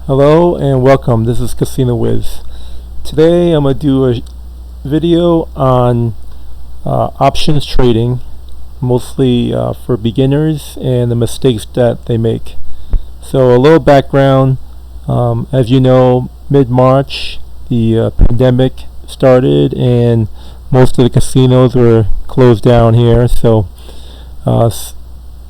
Hello and welcome. This is Casino Wiz. Today I'm going to do a video on options trading, mostly for beginners and the mistakes that they make. So a little background. As you know, mid-March the pandemic started and most of the casinos were closed down here. So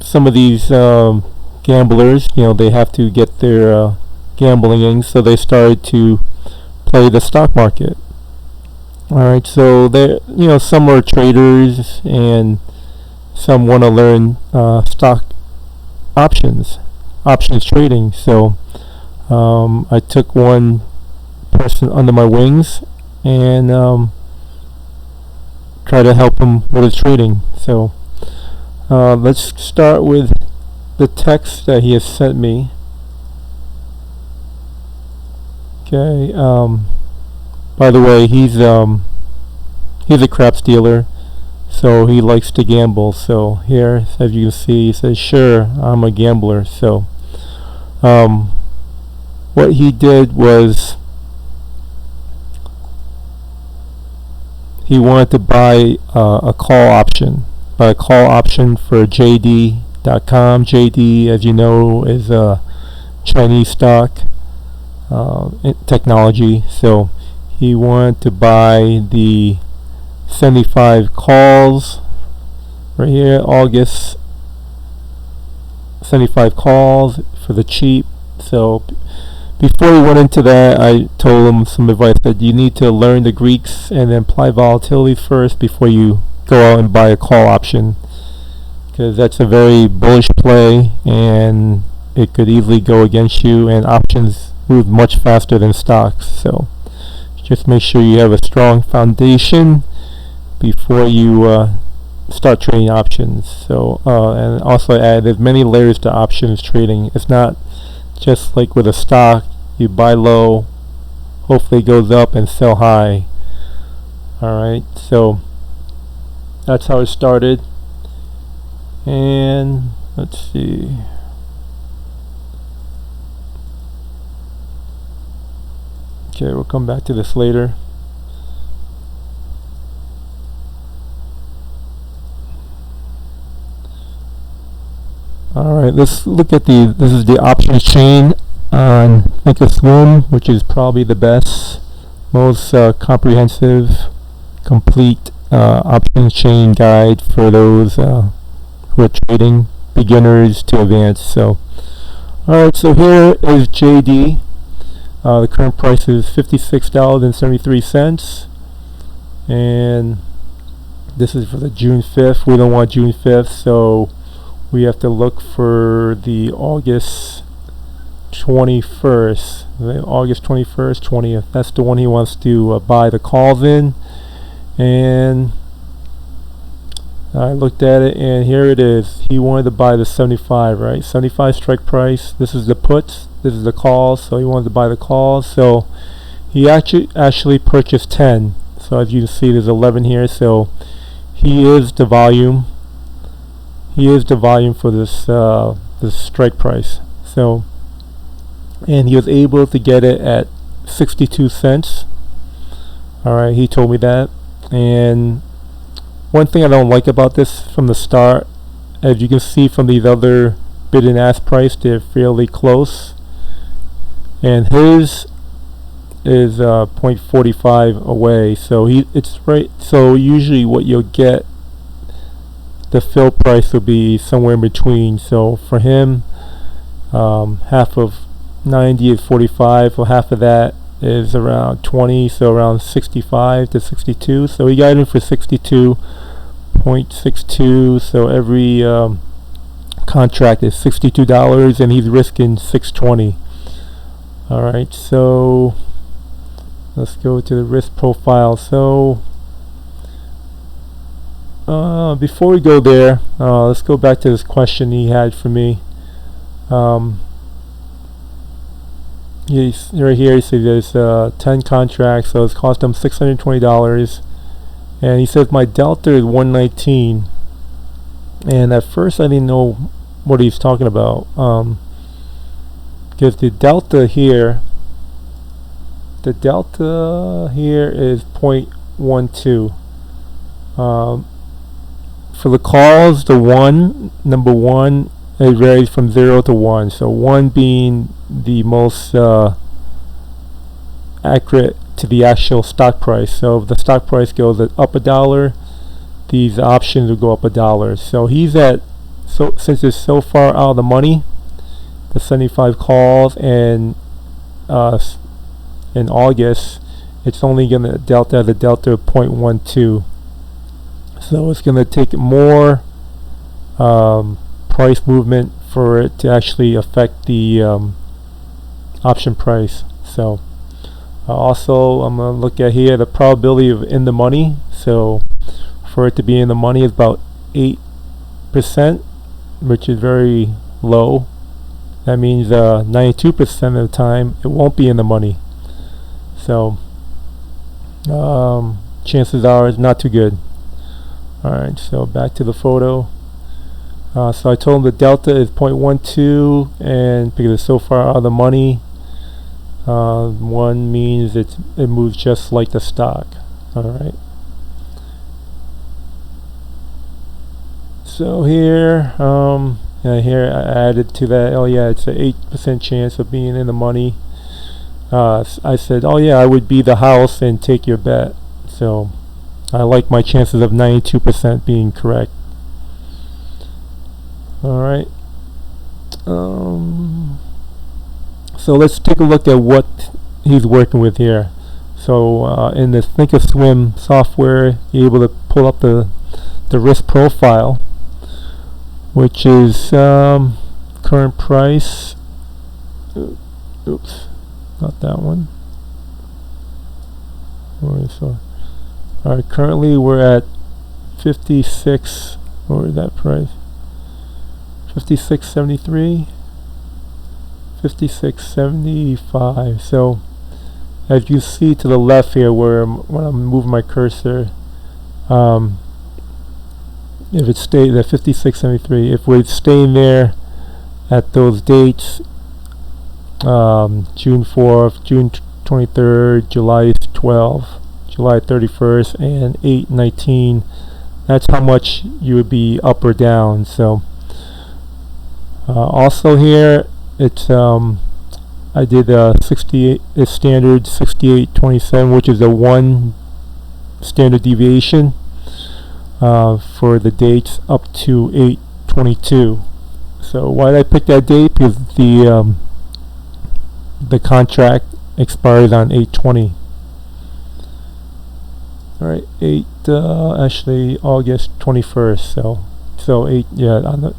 some of these gamblers, they have to get their gambling in, so they started to play the stock market. Alright, so they, some are traders and some want to learn stock options trading. So I took one person under my wings and try to help him with his trading. So let's start with the text that he has sent me. Okay. By the way, he's a craps dealer, so he likes to gamble. So here, as you can see, he says, "Sure, I'm a gambler." So, what he did was he wanted to buy a call option, for JD.com. JD, as you know, is a Chinese stock. Technology. So he wanted to buy the 75 calls right here, August 75 calls for the cheap. So before he went into that, I told him some advice that you need to learn the Greeks and then apply volatility first before you go out and buy a call option, because that's a very bullish play and it could easily go against you, and options move much faster than stocks. So just make sure you have a strong foundation before you start trading options. So and also add, there's many layers to options trading. It's not just like with a stock, you buy low, hopefully it goes up, and sell high. Alright, so that's how it started. And let's see. Okay, we'll come back to this later. Alright, let's look at this is the options chain on Thinkorswim, which is probably the best, most comprehensive, complete options chain guide for those who are trading, beginners to advanced. So, alright, so here is JD. The current price is $56.73, and this is for the June 5th. We don't want June 5th, so we have to look for the August 21st. The August 21st, 20th. That's the one he wants to buy the calls in. And I looked at it, and here it is. He wanted to buy the 75, right? 75 strike price. This is the puts. This is the calls. So he wanted to buy the calls. So he actually purchased 10. So as you can see, there's 11 here. So he is the volume. He is the volume for this this strike price. So, and he was able to get it at 62 cents. All right, he told me that. And one thing I don't like about this from the start, as you can see from these other bid and ask price, they're fairly close, and his is 0.45 away. So it's right. So usually what you'll get, the fill price will be somewhere in between. So for him, half of 90 is 45. Well, half of that is around 20, so around 65 to 62. So he got in for 62.62. So every contract is $62, and he's risking $620. All right, so let's go to the risk profile. So before we go there, let's go back to this question he had for me. He's right here. He says there's 10 contracts, so it's cost him $620, and he says my delta is 119. And at first I didn't know what he's talking about. because the delta here is 0.12. For the calls, number one, it varies from 0 to 1. So 1 being the most accurate to the actual stock price. So if the stock price goes up $1, these options will go up $1. So he's at, since it's so far out of the money, the 75 calls, and in August, it's only going to the delta of 0.12. So it's going to take more price movement for it to actually affect the option price. So also, I'm going to look at here the probability of in the money. So for it to be in the money is about 8%, which is very low. That means 92% of the time it won't be in the money. So chances are it's not too good. Alright, so back to the photo. So I told him the delta is 0.12, and because it's so far out of the money, 1 means it moves just like the stock. Alright. So here, here I added to that, oh yeah, it's an 8% chance of being in the money. I said, oh yeah, I would be the house and take your bet. So I like my chances of 92% being correct. Alright. So let's take a look at what he's working with here. So in the Thinkorswim software, you're able to pull up the risk profile, which is current price. Oops, not that one. Alright, currently we're at 56. What is that price? 56.73, 56.75. So as you see to the left here, when I'm moving my cursor, if it stays at 56.73, if we're staying there at those dates, June 4th, June 23rd, July 12th, July 31st, and 8/19, that's how much you would be up or down. So also here, it's I did 68. It's standard 68.27, which is a 1 standard deviation for the dates up to 8/22. So why did I pick that date? Because the contract expires on 8/20. All right, actually August 21st. So 8, yeah, on the.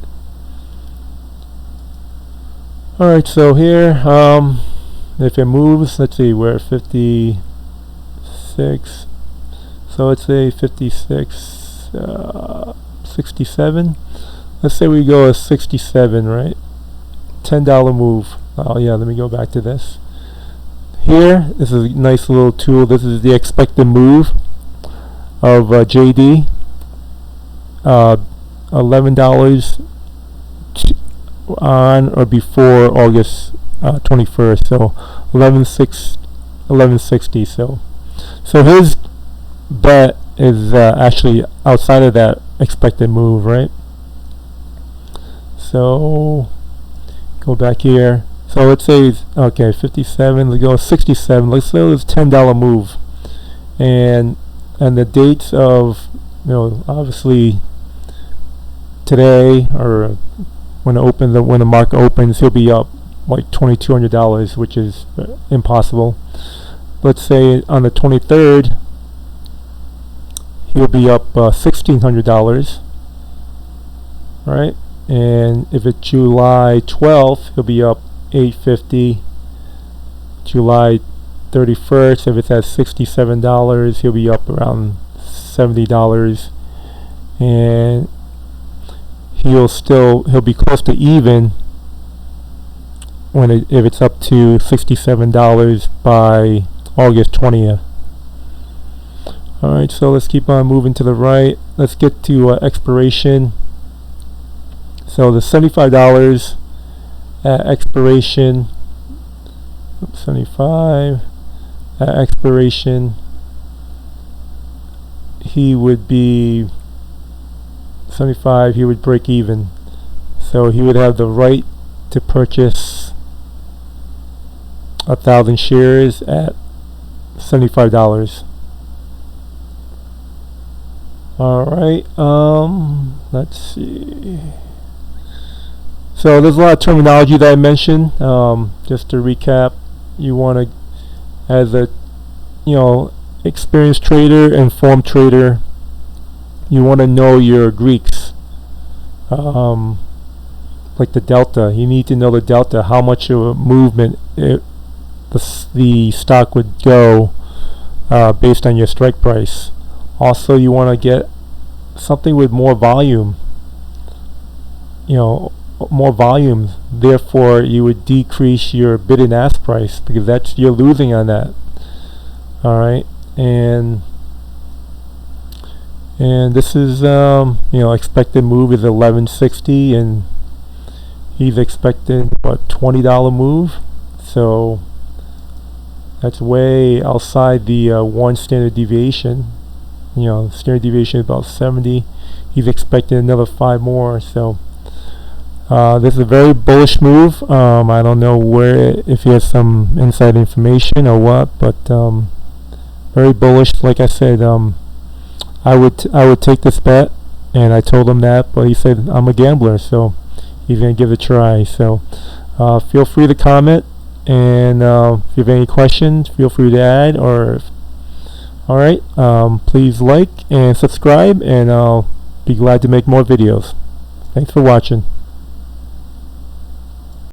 Alright, so here, if it moves, let's see, we're at 56, so let's say 56, 67, let's say we go at 67, right, $10 move. Oh yeah, let me go back to this. Here, this is a nice little tool. This is the expected move of JD, $11 on or before August 21st, so 1160. So his bet is actually outside of that expected move, right? So go back here. So let's say okay, 57. Let's go 67. Let's say it's $10 move, and the dates of, obviously today, or when the market opens, he'll be up like $2,200, which is impossible. Let's say on the 23rd, he'll be up $1,600, right? And if it's July 12th, he'll be up $850. July 31st, if it's at $67, he'll be up around $70, and he'll be close to even if it's up to $67 by August 20th. Alright, so let's keep on moving to the right. Let's get to expiration. So the $75 at expiration, 75. At expiration, he would be 75. He would break even, so he would have the right to purchase 1,000 shares at $75. Alright, let's see. So there's a lot of terminology that I mentioned. Just to recap, you want to, as a experienced trader, informed trader, you want to know your Greeks. Like the delta, you need to know the delta, how much of a movement the stock would go based on your strike price. Also, you want to get something with more volume, more volume. Therefore, you would decrease your bid and ask price, because you're losing on that. All right, and this is expected move is 1160, and he's expecting what, $20 move. So that's way outside the one standard deviation. Standard deviation is about 70. He's expecting another 5 more. So this is a very bullish move. I don't know if he has some inside information or what, but very bullish. Like I said, I would take this bet, and I told him that, but he said I'm a gambler, so he's gonna give it a try. So feel free to comment, and if you have any questions, feel free to add. Alright, please like and subscribe, and I'll be glad to make more videos. Thanks for watching.